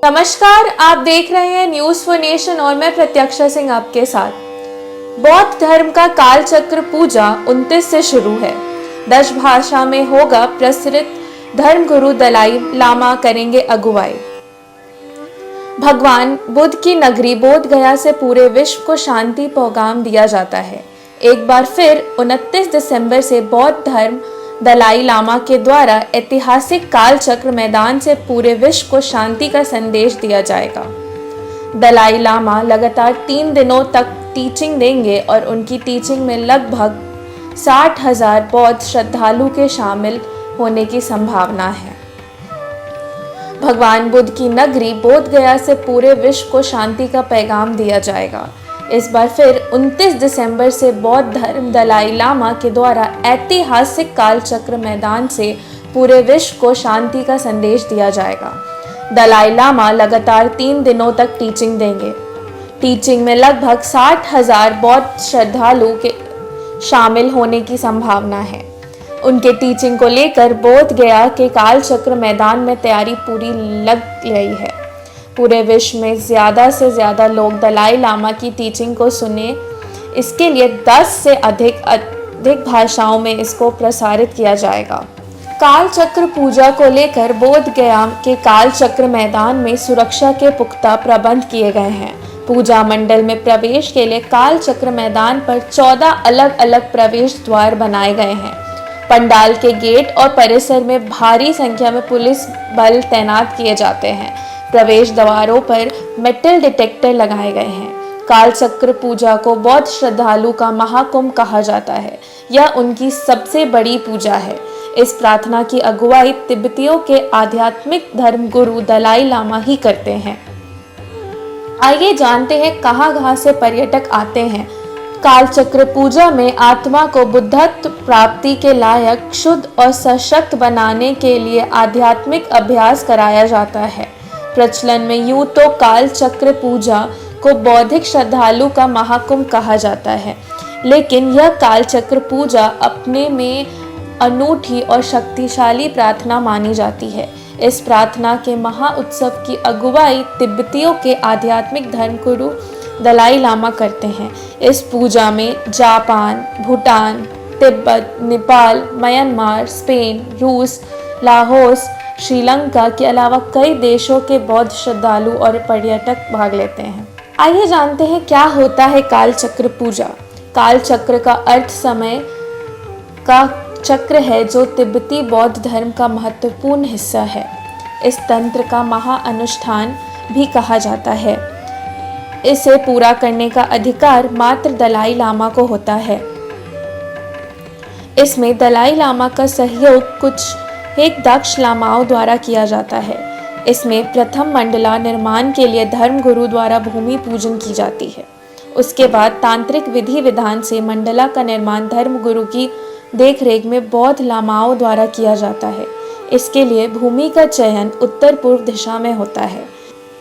नमस्कार, आप देख रहे हैं न्यूज़ फॉर नेशन और मैं प्रत्यक्षा सिंह आपके साथ। बौद्ध धर्म का काल चक्र पूजा 29 से शुरू है। 10 भाषा में होगा प्रचलित। धर्म गुरु दलाई लामा करेंगे अगुवाई। भगवान बुद्ध की नगरी बोध गया से पूरे विश्व को शांति पैगाम दिया जाता है। एक बार फिर 29 दिसंबर से बौद्ध धर्म दलाई लामा के द्वारा ऐतिहासिक काल चक्र मैदान से पूरे विश्व को शांति का संदेश दिया जाएगा। दलाई लामा लगातार 3 दिनों तक टीचिंग देंगे और उनकी टीचिंग में लगभग 60,000 बौद्ध श्रद्धालु के शामिल होने की संभावना है। भगवान बुद्ध की नगरी बोध गया से पूरे विश्व को शांति का पैगाम दिया जाएगा। इस बार फिर 29 दिसंबर से बौद्ध धर्म दलाई लामा के द्वारा ऐतिहासिक काल चक्र मैदान से पूरे विश्व को शांति का संदेश दिया जाएगा। दलाई लामा लगातार 3 दिनों तक टीचिंग देंगे। टीचिंग में लगभग 60,000 बौद्ध श्रद्धालु के शामिल होने की संभावना है। उनके टीचिंग को लेकर बोध गया के काल चक्र मैदान में तैयारी पूरी लग गई है। पूरे विश्व में ज़्यादा से ज़्यादा लोग दलाई लामा की टीचिंग को सुने, इसके लिए 10 से अधिक भाषाओं में इसको प्रसारित किया जाएगा। काल चक्र पूजा को लेकर बोध गया के काल चक्र मैदान में सुरक्षा के पुख्ता प्रबंध किए गए हैं। पूजा मंडल में प्रवेश के लिए काल चक्र मैदान पर 14 अलग अलग प्रवेश द्वार बनाए गए हैं। पंडाल के गेट और परिसर में भारी संख्या में पुलिस बल तैनात किए जाते हैं। प्रवेश द्वारों पर मेटल डिटेक्टर लगाए गए हैं। काल चक्र पूजा को बौद्ध श्रद्धालु का महाकुंभ कहा जाता है। यह उनकी सबसे बड़ी पूजा है। इस प्रार्थना की अगुवाई तिब्बतियों के आध्यात्मिक धर्म गुरु दलाई लामा ही करते हैं। आइए जानते हैं कहाँ से पर्यटक आते हैं। काल चक्र पूजा में आत्मा को बुद्धत्व प्राप्ति के लायक, शुद्ध और सशक्त बनाने के लिए आध्यात्मिक अभ्यास कराया जाता है। प्रचलन में यूं तो काल चक्र पूजा को बौद्धिक श्रद्धालु का महाकुंभ कहा जाता है, लेकिन यह काल चक्र पूजा अपने में अनूठी और शक्तिशाली प्रार्थना मानी जाती है। इस प्रार्थना के महाउत्सव की अगुवाई तिब्बतियों के आध्यात्मिक धर्म गुरु दलाई लामा करते हैं। इस पूजा में Japan, Bhutan, Tibet, Nepal, Myanmar, Spain, रूस, लाहौस, श्रीलंका के अलावा कई देशों के बौद्ध श्रद्धालु और पर्यटक भाग लेते हैं। आइए जानते हैं क्या होता है काल चक्र पूजा। काल चक्र का अर्थ समय का चक्र है, जो तिब्बती बौद्ध धर्म का महत्वपूर्ण हिस्सा है। इस तंत्र का महाअनुष्ठान भी कहा जाता है। इसे पूरा करने का अधिकार मात्र दलाई लामा को होता है। इसमें दलाई लामा का सहयोग कुछ एक दक्ष लामाओं द्वारा किया जाता है। इसमें प्रथम मंडला निर्माण के लिए धर्म गुरु द्वारा भूमि पूजन की जाती है। उसके बाद तांत्रिक विधि विधान से मंडला का निर्माण धर्म गुरु की देखरेख में बौद्ध लामाओं द्वारा किया जाता है। इसके लिए भूमि का चयन उत्तर पूर्व दिशा में होता है।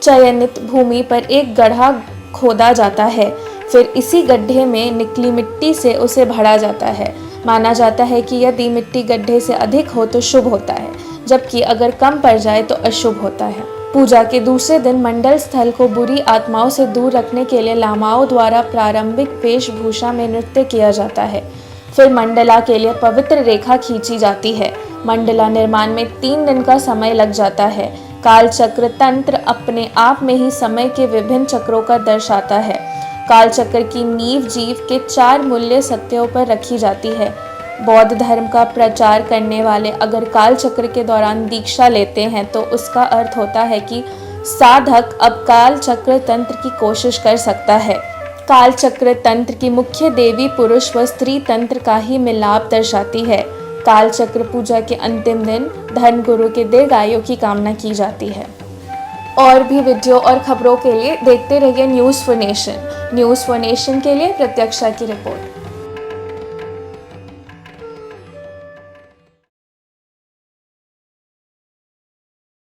चयनित भूमि पर एक गड्ढा खोदा जाता है, फिर इसी गड्ढे में निकली मिट्टी से उसे भरा जाता है। माना जाता है कि यदि मिट्टी गड्ढे से अधिक हो तो शुभ होता है, जबकि अगर कम पड़ जाए तो अशुभ होता है। पूजा के दूसरे दिन मंडल स्थल को बुरी आत्माओं से दूर रखने के लिए लामाओं द्वारा प्रारंभिक वेशभूषा में नृत्य किया जाता है। फिर मंडला के लिए पवित्र रेखा खींची जाती है। मंडला निर्माण में 3 दिन का समय लग जाता है। काल चक्र तंत्र अपने आप में ही समय के विभिन्न चक्रों का दर्शाता है। काल चक्र की नींव जीव के 4 मूल्य सत्यों पर रखी जाती है। बौद्ध धर्म का प्रचार करने वाले अगर काल चक्र के दौरान दीक्षा लेते हैं तो उसका अर्थ होता है कि साधक अब काल चक्र तंत्र की कोशिश कर सकता है। काल चक्र तंत्र की मुख्य देवी पुरुष व स्त्री तंत्र का ही मिलाप दर्शाती है। काल चक्र पूजा के अंतिम दिन धर्म गुरु के दीर्घायु की कामना की जाती है। और भी वीडियो और खबरों के लिए देखते रहिए news for nation. News for nation के लिए प्रत्यक्षा की रिपोर्ट।